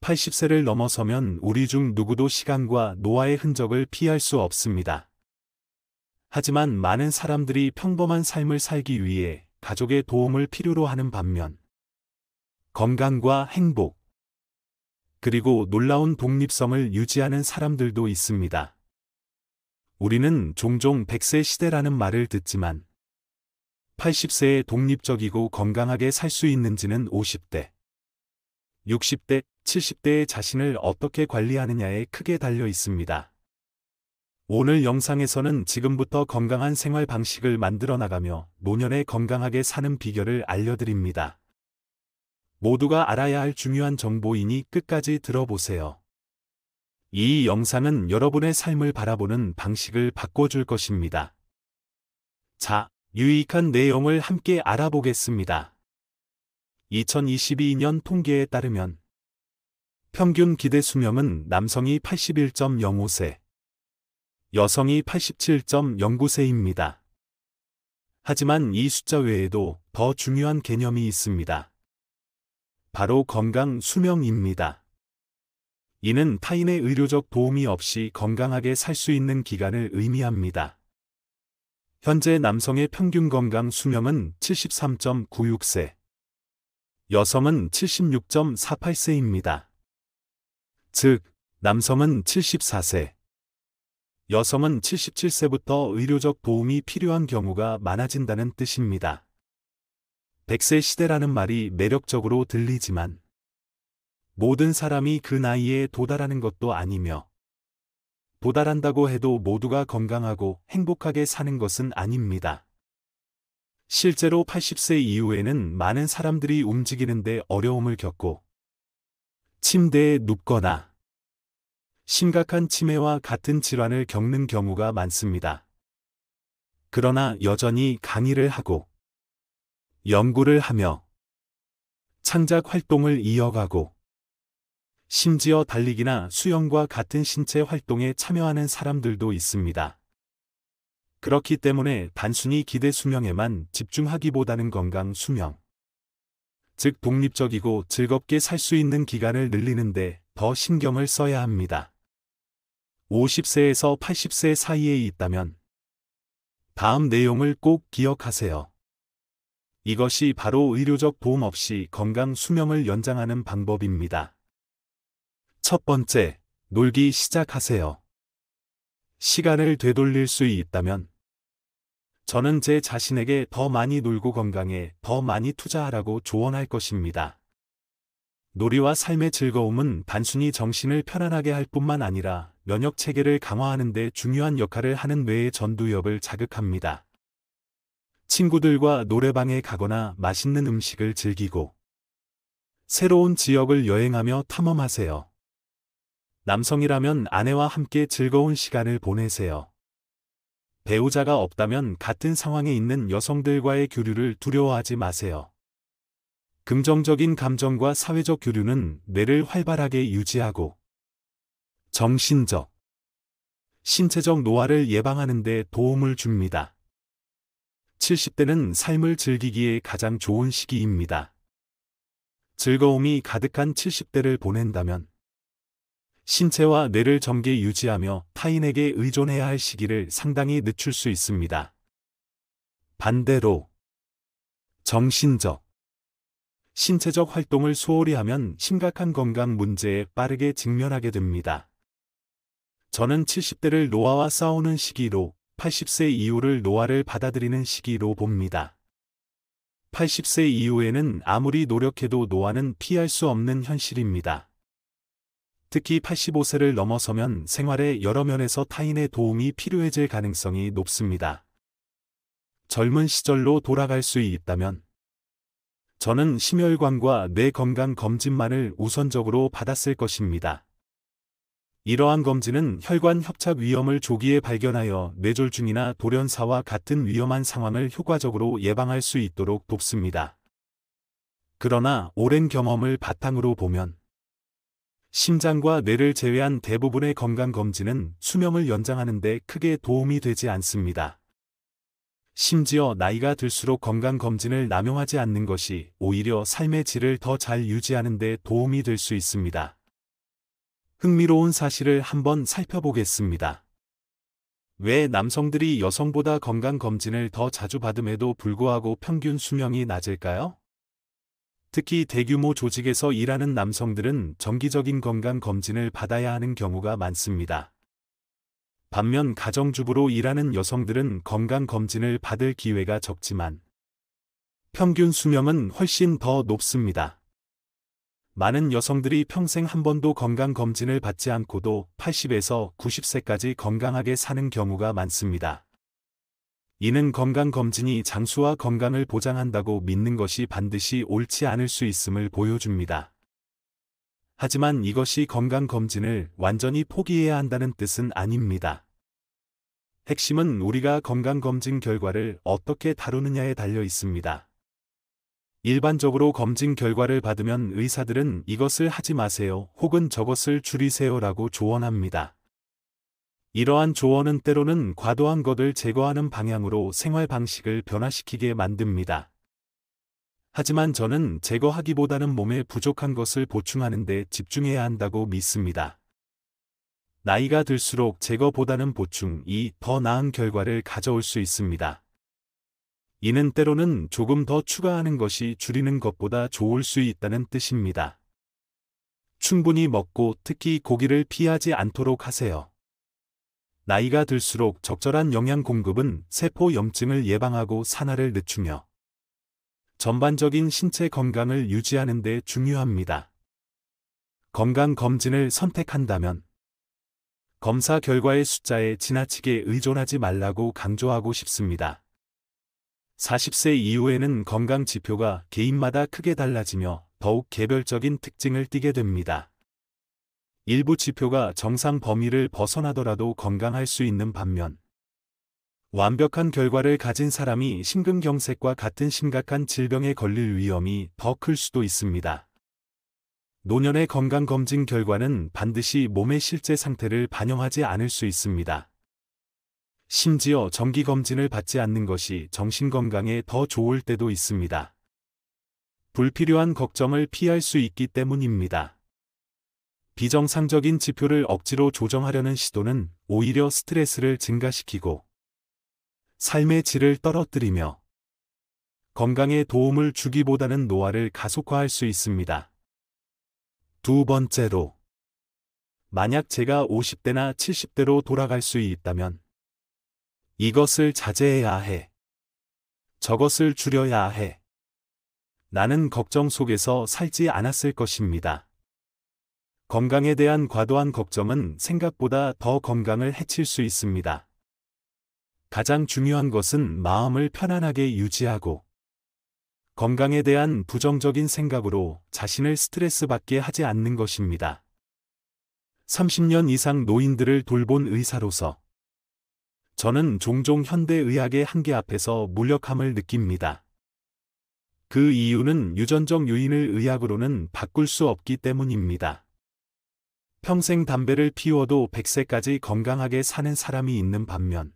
80세를 넘어서면 우리 중 누구도 시간과 노화의 흔적을 피할 수 없습니다. 하지만 많은 사람들이 평범한 삶을 살기 위해 가족의 도움을 필요로 하는 반면 건강과 행복, 그리고 놀라운 독립성을 유지하는 사람들도 있습니다. 우리는 종종 100세 시대라는 말을 듣지만 80세에 독립적이고 건강하게 살 수 있는지는 50대, 60대, 70대의 자신을 어떻게 관리하느냐에 크게 달려 있습니다. 오늘 영상에서는 지금부터 건강한 생활 방식을 만들어 나가며 노년에 건강하게 사는 비결을 알려드립니다. 모두가 알아야 할 중요한 정보이니 끝까지 들어보세요. 이 영상은 여러분의 삶을 바라보는 방식을 바꿔줄 것입니다. 자, 유익한 내용을 함께 알아보겠습니다. 2022년 통계에 따르면 평균 기대 수명은 남성이 81.05세, 여성이 87.09세입니다. 하지만 이 숫자 외에도 더 중요한 개념이 있습니다. 바로 건강 수명입니다. 이는 타인의 의료적 도움이 없이 건강하게 살 수 있는 기간을 의미합니다. 현재 남성의 평균 건강 수명은 73.96세, 여성은 76.48세입니다. 즉, 남성은 74세, 여성은 77세부터 의료적 도움이 필요한 경우가 많아진다는 뜻입니다. 100세 시대라는 말이 매력적으로 들리지만 모든 사람이 그 나이에 도달하는 것도 아니며 도달한다고 해도 모두가 건강하고 행복하게 사는 것은 아닙니다. 실제로 80세 이후에는 많은 사람들이 움직이는데 어려움을 겪고 침대에 눕거나 심각한 치매와 같은 질환을 겪는 경우가 많습니다. 그러나 여전히 강의를 하고 연구를 하며 창작 활동을 이어가고 심지어 달리기나 수영과 같은 신체 활동에 참여하는 사람들도 있습니다. 그렇기 때문에 단순히 기대 수명에만 집중하기보다는 건강 수명, 즉 독립적이고 즐겁게 살 수 있는 기간을 늘리는데 더 신경을 써야 합니다. 50세에서 80세 사이에 있다면 다음 내용을 꼭 기억하세요. 이것이 바로 의료적 도움 없이 건강 수명을 연장하는 방법입니다. 첫 번째, 놀기 시작하세요. 시간을 되돌릴 수 있다면 저는 제 자신에게 더 많이 놀고 건강에 더 많이 투자하라고 조언할 것입니다. 놀이와 삶의 즐거움은 단순히 정신을 편안하게 할 뿐만 아니라 면역 체계를 강화하는 데 중요한 역할을 하는 뇌의 전두엽을 자극합니다. 친구들과 노래방에 가거나 맛있는 음식을 즐기고 새로운 지역을 여행하며 탐험하세요. 남성이라면 아내와 함께 즐거운 시간을 보내세요. 배우자가 없다면 같은 상황에 있는 여성들과의 교류를 두려워하지 마세요. 긍정적인 감정과 사회적 교류는 뇌를 활발하게 유지하고 정신적, 신체적 노화를 예방하는 데 도움을 줍니다. 70대는 삶을 즐기기에 가장 좋은 시기입니다. 즐거움이 가득한 70대를 보낸다면 신체와 뇌를 정게 유지하며 타인에게 의존해야 할 시기를 상당히 늦출 수 있습니다. 반대로 정신적, 신체적 활동을 소홀히 하면 심각한 건강 문제에 빠르게 직면하게 됩니다. 저는 70대를 노화와 싸우는 시기로 80세 이후를 노화를 받아들이는 시기로 봅니다. 80세 이후에는 아무리 노력해도 노화는 피할 수 없는 현실입니다. 특히 85세를 넘어서면 생활의 여러 면에서 타인의 도움이 필요해질 가능성이 높습니다. 젊은 시절로 돌아갈 수 있다면 저는 심혈관과 뇌 건강 검진만을 우선적으로 받았을 것입니다. 이러한 검진은 혈관 협착 위험을 조기에 발견하여 뇌졸중이나 돌연사와 같은 위험한 상황을 효과적으로 예방할 수 있도록 돕습니다. 그러나 오랜 경험을 바탕으로 보면 심장과 뇌를 제외한 대부분의 건강검진은 수명을 연장하는 데 크게 도움이 되지 않습니다. 심지어 나이가 들수록 건강검진을 남용하지 않는 것이 오히려 삶의 질을 더 잘 유지하는 데 도움이 될 수 있습니다. 흥미로운 사실을 한번 살펴보겠습니다. 왜 남성들이 여성보다 건강검진을 더 자주 받음에도 불구하고 평균 수명이 낮을까요? 특히 대규모 조직에서 일하는 남성들은 정기적인 건강검진을 받아야 하는 경우가 많습니다. 반면 가정주부로 일하는 여성들은 건강검진을 받을 기회가 적지만 평균 수명은 훨씬 더 높습니다. 많은 여성들이 평생 한 번도 건강검진을 받지 않고도 80에서 90세까지 건강하게 사는 경우가 많습니다. 이는 건강검진이 장수와 건강을 보장한다고 믿는 것이 반드시 옳지 않을 수 있음을 보여줍니다. 하지만 이것이 건강검진을 완전히 포기해야 한다는 뜻은 아닙니다. 핵심은 우리가 건강검진 결과를 어떻게 다루느냐에 달려 있습니다. 일반적으로 검진 결과를 받으면 의사들은 이것을 하지 마세요 혹은 저것을 줄이세요라고 조언합니다. 이러한 조언은 때로는 과도한 것을 제거하는 방향으로 생활 방식을 변화시키게 만듭니다. 하지만 저는 제거하기보다는 몸에 부족한 것을 보충하는 데 집중해야 한다고 믿습니다. 나이가 들수록 제거보다는 보충이 더 나은 결과를 가져올 수 있습니다. 이는 때로는 조금 더 추가하는 것이 줄이는 것보다 좋을 수 있다는 뜻입니다. 충분히 먹고 특히 고기를 피하지 않도록 하세요. 나이가 들수록 적절한 영양 공급은 세포 염증을 예방하고 산화를 늦추며 전반적인 신체 건강을 유지하는 데 중요합니다. 건강검진을 선택한다면 검사 결과의 숫자에 지나치게 의존하지 말라고 강조하고 싶습니다. 40세 이후에는 건강 지표가 개인마다 크게 달라지며 더욱 개별적인 특징을 띠게 됩니다. 일부 지표가 정상 범위를 벗어나더라도 건강할 수 있는 반면 완벽한 결과를 가진 사람이 심근경색과 같은 심각한 질병에 걸릴 위험이 더 클 수도 있습니다. 노년의 건강검진 결과는 반드시 몸의 실제 상태를 반영하지 않을 수 있습니다. 심지어 정기검진을 받지 않는 것이 정신건강에 더 좋을 때도 있습니다. 불필요한 걱정을 피할 수 있기 때문입니다. 비정상적인 지표를 억지로 조정하려는 시도는 오히려 스트레스를 증가시키고 삶의 질을 떨어뜨리며 건강에 도움을 주기보다는 노화를 가속화할 수 있습니다. 두 번째로, 만약 제가 50대나 70대로 돌아갈 수 있다면 이것을 자제해야 해. 저것을 줄여야 해. 나는 걱정 속에서 살지 않았을 것입니다. 건강에 대한 과도한 걱정은 생각보다 더 건강을 해칠 수 있습니다. 가장 중요한 것은 마음을 편안하게 유지하고 건강에 대한 부정적인 생각으로 자신을 스트레스 받게 하지 않는 것입니다. 30년 이상 노인들을 돌본 의사로서 저는 종종 현대의학의 한계 앞에서 무력함을 느낍니다. 그 이유는 유전적 요인을 의학으로는 바꿀 수 없기 때문입니다. 평생 담배를 피워도 100세까지 건강하게 사는 사람이 있는 반면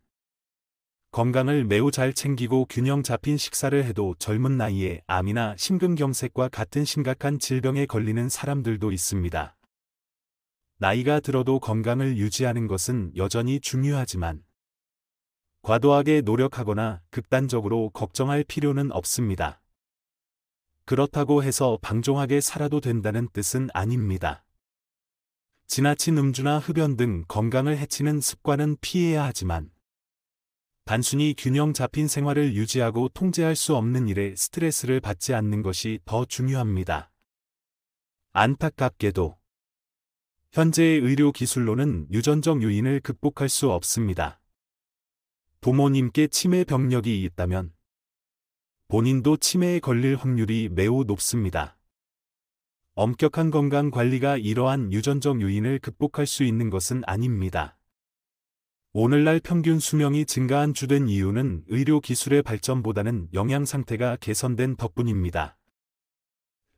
건강을 매우 잘 챙기고 균형 잡힌 식사를 해도 젊은 나이에 암이나 심근경색과 같은 심각한 질병에 걸리는 사람들도 있습니다. 나이가 들어도 건강을 유지하는 것은 여전히 중요하지만 과도하게 노력하거나 극단적으로 걱정할 필요는 없습니다. 그렇다고 해서 방종하게 살아도 된다는 뜻은 아닙니다. 지나친 음주나 흡연 등 건강을 해치는 습관은 피해야 하지만 단순히 균형 잡힌 생활을 유지하고 통제할 수 없는 일에 스트레스를 받지 않는 것이 더 중요합니다. 안타깝게도 현재의 의료 기술로는 유전적 요인을 극복할 수 없습니다. 부모님께 치매 병력이 있다면 본인도 치매에 걸릴 확률이 매우 높습니다. 엄격한 건강 관리가 이러한 유전적 요인을 극복할 수 있는 것은 아닙니다. 오늘날 평균 수명이 증가한 주된 이유는 의료 기술의 발전보다는 영양 상태가 개선된 덕분입니다.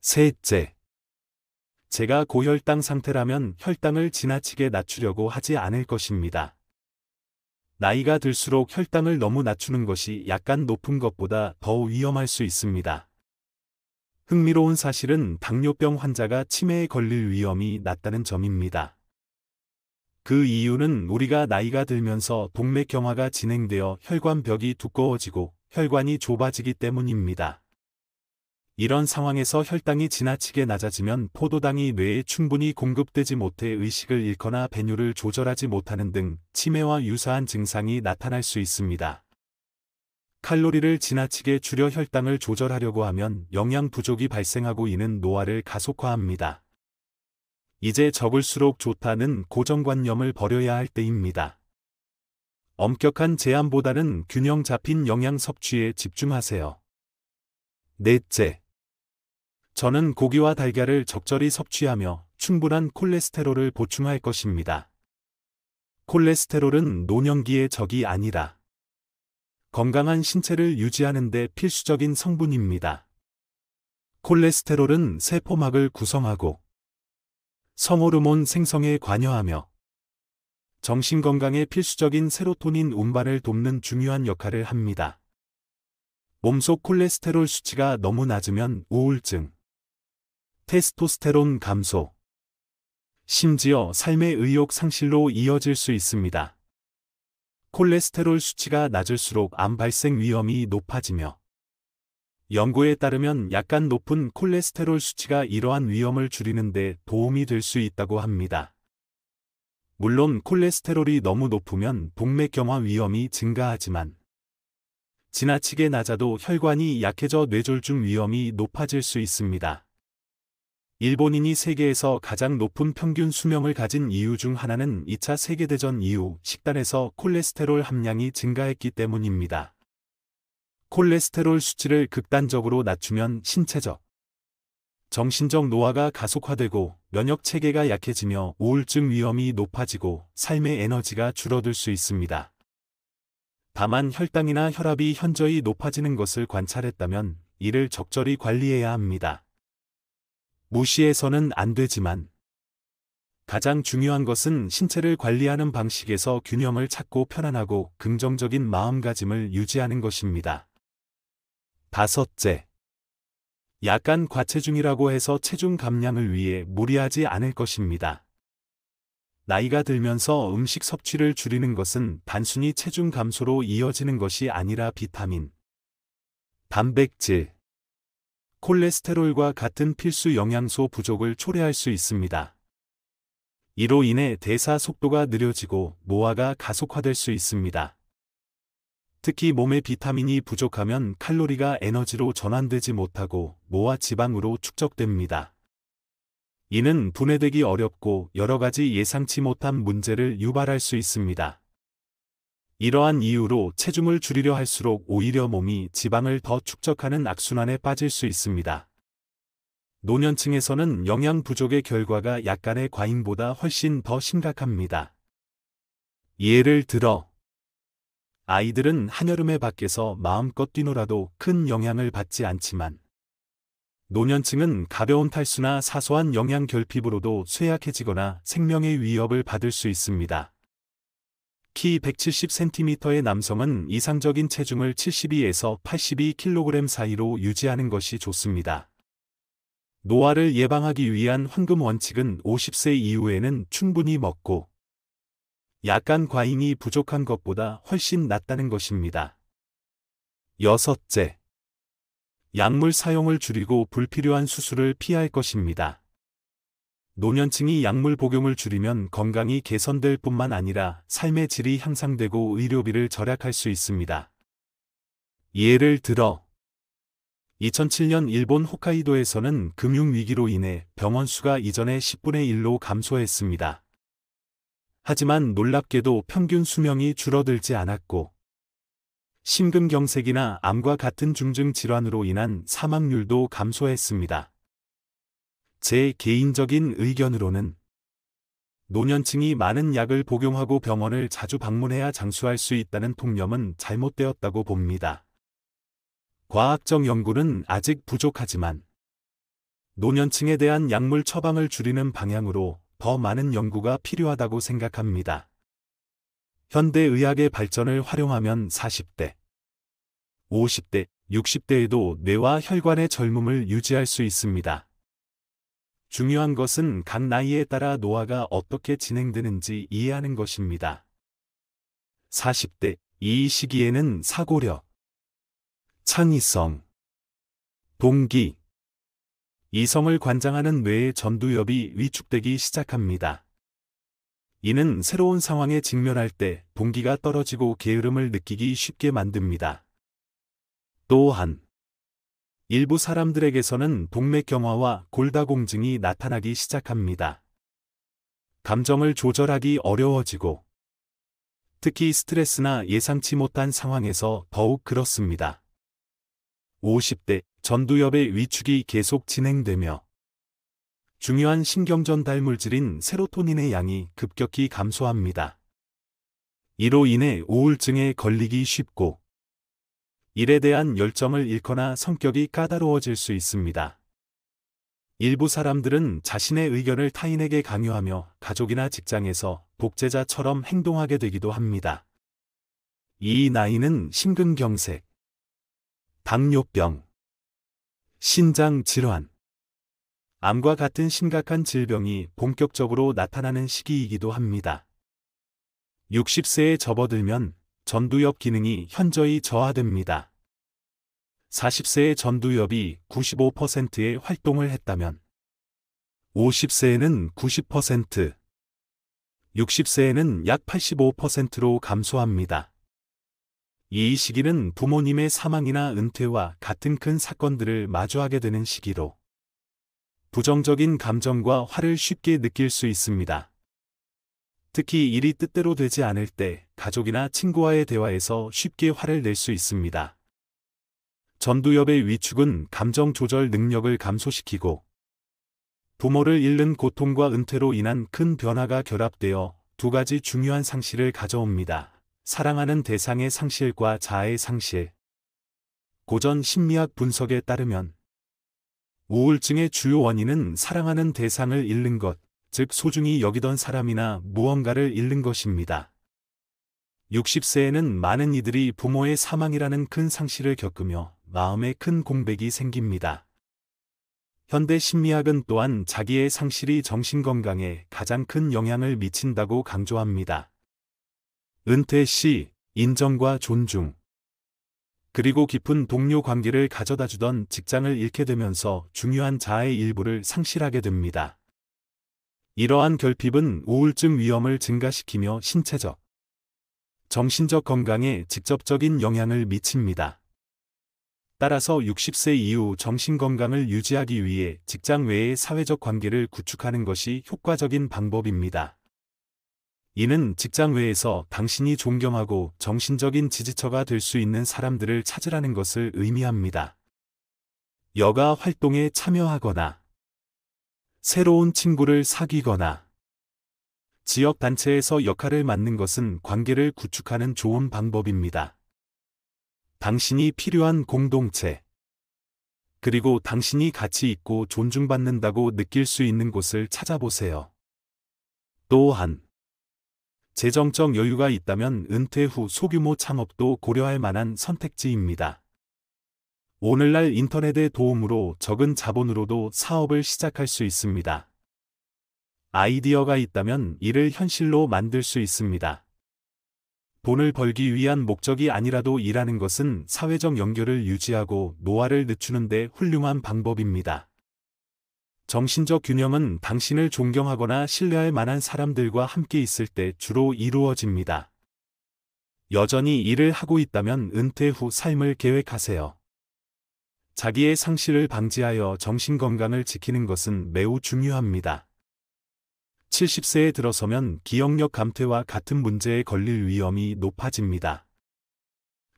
셋째, 제가 고혈당 상태라면 혈당을 지나치게 낮추려고 하지 않을 것입니다. 나이가 들수록 혈당을 너무 낮추는 것이 약간 높은 것보다 더 위험할 수 있습니다. 흥미로운 사실은 당뇨병 환자가 치매에 걸릴 위험이 낮다는 점입니다. 그 이유는 우리가 나이가 들면서 동맥경화가 진행되어 혈관벽이 두꺼워지고 혈관이 좁아지기 때문입니다. 이런 상황에서 혈당이 지나치게 낮아지면 포도당이 뇌에 충분히 공급되지 못해 의식을 잃거나 배뇨를 조절하지 못하는 등 치매와 유사한 증상이 나타날 수 있습니다. 칼로리를 지나치게 줄여 혈당을 조절하려고 하면 영양 부족이 발생하고 이는 노화를 가속화합니다. 이제 적을수록 좋다는 고정관념을 버려야 할 때입니다. 엄격한 제한보다는 균형 잡힌 영양 섭취에 집중하세요. 넷째, 저는 고기와 달걀을 적절히 섭취하며 충분한 콜레스테롤을 보충할 것입니다. 콜레스테롤은 노년기의 적이 아니라 건강한 신체를 유지하는 데 필수적인 성분입니다. 콜레스테롤은 세포막을 구성하고 성호르몬 생성에 관여하며 정신건강에 필수적인 세로토닌 운반을 돕는 중요한 역할을 합니다. 몸속 콜레스테롤 수치가 너무 낮으면 우울증, 테스토스테론 감소, 심지어 삶의 의욕 상실로 이어질 수 있습니다. 콜레스테롤 수치가 낮을수록 암 발생 위험이 높아지며 연구에 따르면 약간 높은 콜레스테롤 수치가 이러한 위험을 줄이는 데 도움이 될 수 있다고 합니다. 물론 콜레스테롤이 너무 높으면 동맥경화 위험이 증가하지만 지나치게 낮아도 혈관이 약해져 뇌졸중 위험이 높아질 수 있습니다. 일본인이 세계에서 가장 높은 평균 수명을 가진 이유 중 하나는 2차 세계대전 이후 식단에서 콜레스테롤 함량이 증가했기 때문입니다. 콜레스테롤 수치를 극단적으로 낮추면 신체적, 정신적 노화가 가속화되고 면역 체계가 약해지며 우울증 위험이 높아지고 삶의 에너지가 줄어들 수 있습니다. 다만 혈당이나 혈압이 현저히 높아지는 것을 관찰했다면 이를 적절히 관리해야 합니다. 무시해서는 안 되지만 가장 중요한 것은 신체를 관리하는 방식에서 균형을 찾고 편안하고 긍정적인 마음가짐을 유지하는 것입니다. 다섯째, 약간 과체중이라고 해서 체중 감량을 위해 무리하지 않을 것입니다. 나이가 들면서 음식 섭취를 줄이는 것은 단순히 체중 감소로 이어지는 것이 아니라 비타민, 단백질, 콜레스테롤과 같은 필수 영양소 부족을 초래할 수 있습니다. 이로 인해 대사 속도가 느려지고 노화가 가속화될 수 있습니다. 특히 몸에 비타민이 부족하면 칼로리가 에너지로 전환되지 못하고 노화 지방으로 축적됩니다. 이는 분해되기 어렵고 여러 가지 예상치 못한 문제를 유발할 수 있습니다. 이러한 이유로 체중을 줄이려 할수록 오히려 몸이 지방을 더 축적하는 악순환에 빠질 수 있습니다. 노년층에서는 영양 부족의 결과가 약간의 과잉보다 훨씬 더 심각합니다. 예를 들어 아이들은 한여름에 밖에서 마음껏 뛰놀아도 큰 영향을 받지 않지만 노년층은 가벼운 탈수나 사소한 영양 결핍으로도 쇠약해지거나 생명의 위협을 받을 수 있습니다. 키 170cm의 남성은 이상적인 체중을 72에서 82kg 사이로 유지하는 것이 좋습니다. 노화를 예방하기 위한 황금 원칙은 50세 이후에는 충분히 먹고 약간 과잉이 부족한 것보다 훨씬 낫다는 것입니다. 여섯째, 약물 사용을 줄이고 불필요한 수술을 피할 것입니다. 노년층이 약물 복용을 줄이면 건강이 개선될 뿐만 아니라 삶의 질이 향상되고 의료비를 절약할 수 있습니다. 예를 들어 2007년 일본 홋카이도에서는 금융위기로 인해 병원 수가 이전의 10분의 1로 감소했습니다. 하지만 놀랍게도 평균 수명이 줄어들지 않았고 심근경색이나 암과 같은 중증 질환으로 인한 사망률도 감소했습니다. 제 개인적인 의견으로는 노년층이 많은 약을 복용하고 병원을 자주 방문해야 장수할 수 있다는 통념은 잘못되었다고 봅니다. 과학적 연구는 아직 부족하지만 노년층에 대한 약물 처방을 줄이는 방향으로 더 많은 연구가 필요하다고 생각합니다. 현대의학의 발전을 활용하면 40대, 50대, 60대에도 뇌와 혈관의 젊음을 유지할 수 있습니다. 중요한 것은 각 나이에 따라 노화가 어떻게 진행되는지 이해하는 것입니다. 40대, 이 시기에는 사고력, 창의성, 동기, 이성을 관장하는 뇌의 전두엽이 위축되기 시작합니다. 이는 새로운 상황에 직면할 때 동기가 떨어지고 게으름을 느끼기 쉽게 만듭니다. 또한 일부 사람들에게서는 동맥경화와 골다공증이 나타나기 시작합니다. 감정을 조절하기 어려워지고 특히 스트레스나 예상치 못한 상황에서 더욱 그렇습니다. 50대 전두엽의 위축이 계속 진행되며 중요한 신경전달 물질인 세로토닌의 양이 급격히 감소합니다. 이로 인해 우울증에 걸리기 쉽고 일에 대한 열정을 잃거나 성격이 까다로워질 수 있습니다. 일부 사람들은 자신의 의견을 타인에게 강요하며 가족이나 직장에서 독재자처럼 행동하게 되기도 합니다. 이 나이는 심근경색, 당뇨병, 신장질환, 암과 같은 심각한 질병이 본격적으로 나타나는 시기이기도 합니다. 60세에 접어들면 전두엽 기능이 현저히 저하됩니다. 40세에 전두엽이 95%의 활동을 했다면 50세에는 90%, 60세에는 약 85%로 감소합니다. 이 시기는 부모님의 사망이나 은퇴와 같은 큰 사건들을 마주하게 되는 시기로 부정적인 감정과 화를 쉽게 느낄 수 있습니다. 특히 일이 뜻대로 되지 않을 때 가족이나 친구와의 대화에서 쉽게 화를 낼 수 있습니다. 전두엽의 위축은 감정 조절 능력을 감소시키고 부모를 잃는 고통과 은퇴로 인한 큰 변화가 결합되어 두 가지 중요한 상실을 가져옵니다. 사랑하는 대상의 상실과 자아의 상실. 고전 심리학 분석에 따르면 우울증의 주요 원인은 사랑하는 대상을 잃는 것, 즉 소중히 여기던 사람이나 무언가를 잃는 것입니다. 60세에는 많은 이들이 부모의 사망이라는 큰 상실을 겪으며 마음에 큰 공백이 생깁니다. 현대 심리학은 또한 자기의 상실이 정신건강에 가장 큰 영향을 미친다고 강조합니다. 은퇴 시 인정과 존중, 그리고 깊은 동료 관계를 가져다주던 직장을 잃게 되면서 중요한 자아의 일부를 상실하게 됩니다. 이러한 결핍은 우울증 위험을 증가시키며 신체적, 정신적 건강에 직접적인 영향을 미칩니다. 따라서 60세 이후 정신건강을 유지하기 위해 직장 외의 사회적 관계를 구축하는 것이 효과적인 방법입니다. 이는 직장 외에서 당신이 존경하고 정신적인 지지처가 될 수 있는 사람들을 찾으라는 것을 의미합니다. 여가 활동에 참여하거나 새로운 친구를 사귀거나 지역 단체에서 역할을 맡는 것은 관계를 구축하는 좋은 방법입니다. 당신이 필요한 공동체, 그리고 당신이 가치 있고 존중받는다고 느낄 수 있는 곳을 찾아보세요. 또한 재정적 여유가 있다면 은퇴 후 소규모 창업도 고려할 만한 선택지입니다. 오늘날 인터넷의 도움으로 적은 자본으로도 사업을 시작할 수 있습니다. 아이디어가 있다면 이를 현실로 만들 수 있습니다. 돈을 벌기 위한 목적이 아니라도 일하는 것은 사회적 연결을 유지하고 노화를 늦추는 데 훌륭한 방법입니다. 정신적 균형은 당신을 존경하거나 신뢰할 만한 사람들과 함께 있을 때 주로 이루어집니다. 여전히 일을 하고 있다면 은퇴 후 삶을 계획하세요. 자기의 상실을 방지하여 정신건강을 지키는 것은 매우 중요합니다. 70세에 들어서면 기억력 감퇴와 같은 문제에 걸릴 위험이 높아집니다.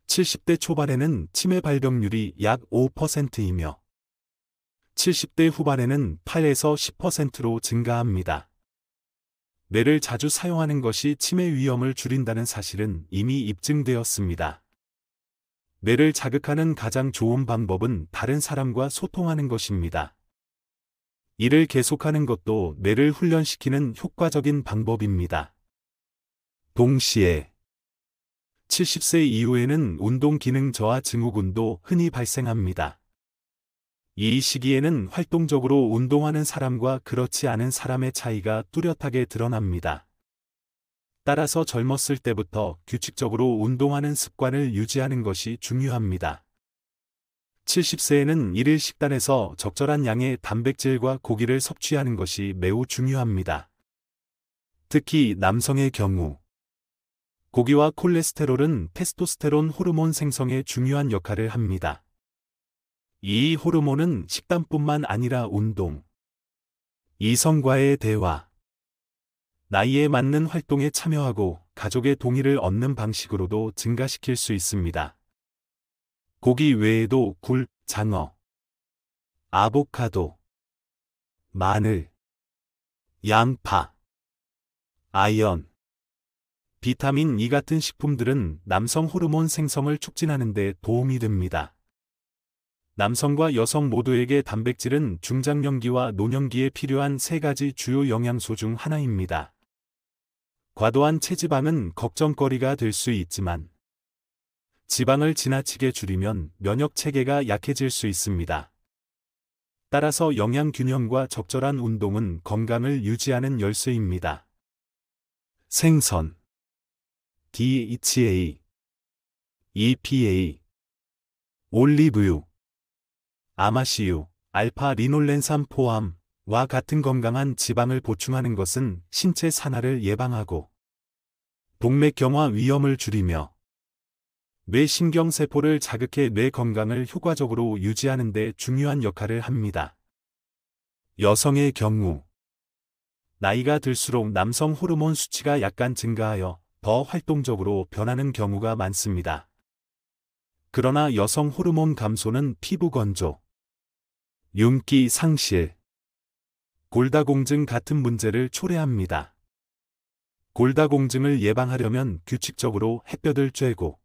70대 초반에는 치매 발병률이 약 5%이며 70대 후반에는 8에서 10%로 증가합니다. 뇌를 자주 사용하는 것이 치매 위험을 줄인다는 사실은 이미 입증되었습니다. 뇌를 자극하는 가장 좋은 방법은 다른 사람과 소통하는 것입니다. 이를 계속하는 것도 뇌를 훈련시키는 효과적인 방법입니다. 동시에 70세 이후에는 운동 기능 저하 증후군도 흔히 발생합니다. 이 시기에는 활동적으로 운동하는 사람과 그렇지 않은 사람의 차이가 뚜렷하게 드러납니다. 따라서 젊었을 때부터 규칙적으로 운동하는 습관을 유지하는 것이 중요합니다. 70세에는 일일 식단에서 적절한 양의 단백질과 고기를 섭취하는 것이 매우 중요합니다. 특히 남성의 경우 고기와 콜레스테롤은 테스토스테론 호르몬 생성에 중요한 역할을 합니다. 이 호르몬은 식단뿐만 아니라 운동, 이성과의 대화, 나이에 맞는 활동에 참여하고 가족의 동의를 얻는 방식으로도 증가시킬 수 있습니다. 고기 외에도 굴, 장어, 아보카도, 마늘, 양파, 아연, 비타민 E 같은 식품들은 남성 호르몬 생성을 촉진하는 데 도움이 됩니다. 남성과 여성 모두에게 단백질은 중장년기와 노년기에 필요한 세 가지 주요 영양소 중 하나입니다. 과도한 체지방은 걱정거리가 될 수 있지만 지방을 지나치게 줄이면 면역 체계가 약해질 수 있습니다. 따라서 영양 균형과 적절한 운동은 건강을 유지하는 열쇠입니다. 생선, DHA, EPA, 올리브유, 아마시유, 알파 리놀렌산 포함과 같은 건강한 지방을 보충하는 것은 신체 산화를 예방하고 동맥경화 위험을 줄이며 뇌 신경세포를 자극해 뇌 건강을 효과적으로 유지하는 데 중요한 역할을 합니다. 여성의 경우 나이가 들수록 남성 호르몬 수치가 약간 증가하여 더 활동적으로 변하는 경우가 많습니다. 그러나 여성 호르몬 감소는 피부 건조, 윤기 상실, 골다공증 같은 문제를 초래합니다. 골다공증을 예방하려면 규칙적으로 햇볕을 쬐고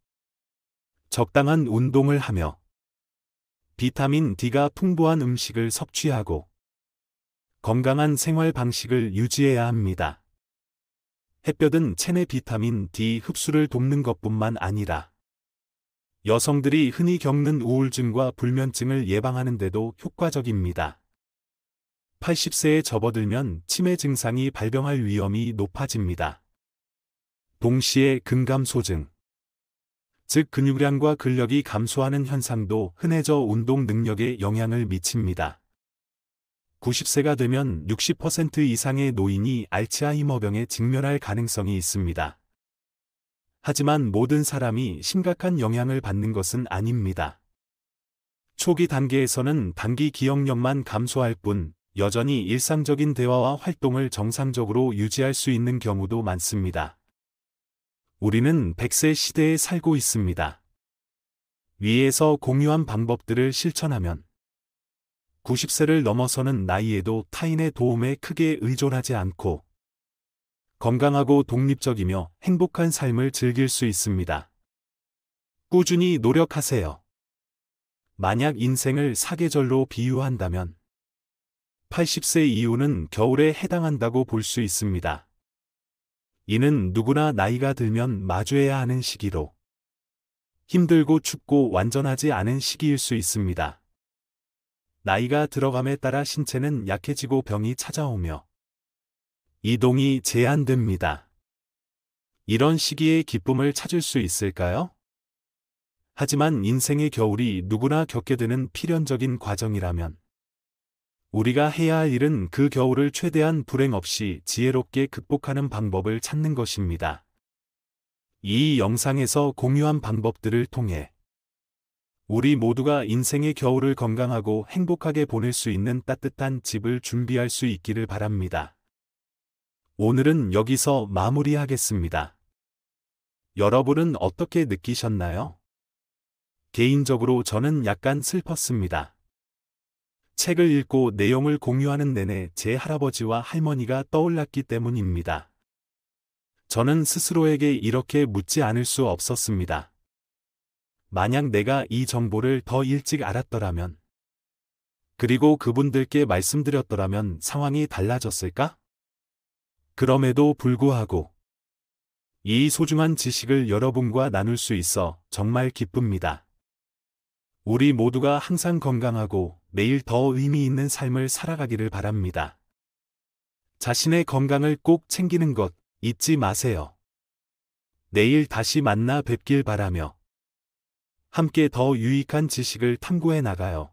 적당한 운동을 하며 비타민 D가 풍부한 음식을 섭취하고 건강한 생활 방식을 유지해야 합니다. 햇볕은 체내 비타민 D 흡수를 돕는 것뿐만 아니라 여성들이 흔히 겪는 우울증과 불면증을 예방하는 데도 효과적입니다. 80세에 접어들면 치매 증상이 발병할 위험이 높아집니다. 동시에 근감소증, 즉 근육량과 근력이 감소하는 현상도 흔해져 운동 능력에 영향을 미칩니다. 90세가 되면 60% 이상의 노인이 알츠하이머병에 직면할 가능성이 있습니다. 하지만 모든 사람이 심각한 영향을 받는 것은 아닙니다. 초기 단계에서는 단기 기억력만 감소할 뿐 여전히 일상적인 대화와 활동을 정상적으로 유지할 수 있는 경우도 많습니다. 우리는 100세 시대에 살고 있습니다. 위에서 공유한 방법들을 실천하면 90세를 넘어서는 나이에도 타인의 도움에 크게 의존하지 않고 건강하고 독립적이며 행복한 삶을 즐길 수 있습니다. 꾸준히 노력하세요. 만약 인생을 사계절로 비유한다면 80세 이후는 겨울에 해당한다고 볼 수 있습니다. 이는 누구나 나이가 들면 마주해야 하는 시기로 힘들고 춥고 완전하지 않은 시기일 수 있습니다. 나이가 들어감에 따라 신체는 약해지고 병이 찾아오며 이동이 제한됩니다. 이런 시기에 기쁨을 찾을 수 있을까요? 하지만 인생의 겨울이 누구나 겪게 되는 필연적인 과정이라면 우리가 해야 할 일은 그 겨울을 최대한 불행 없이 지혜롭게 극복하는 방법을 찾는 것입니다. 이 영상에서 공유한 방법들을 통해 우리 모두가 인생의 겨울을 건강하고 행복하게 보낼 수 있는 따뜻한 집을 준비할 수 있기를 바랍니다. 오늘은 여기서 마무리하겠습니다. 여러분은 어떻게 느끼셨나요? 개인적으로 저는 약간 슬펐습니다. 책을 읽고 내용을 공유하는 내내 제 할아버지와 할머니가 떠올랐기 때문입니다. 저는 스스로에게 이렇게 묻지 않을 수 없었습니다. 만약 내가 이 정보를 더 일찍 알았더라면, 그리고 그분들께 말씀드렸더라면 상황이 달라졌을까? 그럼에도 불구하고 이 소중한 지식을 여러분과 나눌 수 있어 정말 기쁩니다. 우리 모두가 항상 건강하고 매일 더 의미 있는 삶을 살아가기를 바랍니다. 자신의 건강을 꼭 챙기는 것 잊지 마세요. 내일 다시 만나 뵙길 바라며 함께 더 유익한 지식을 탐구해 나가요.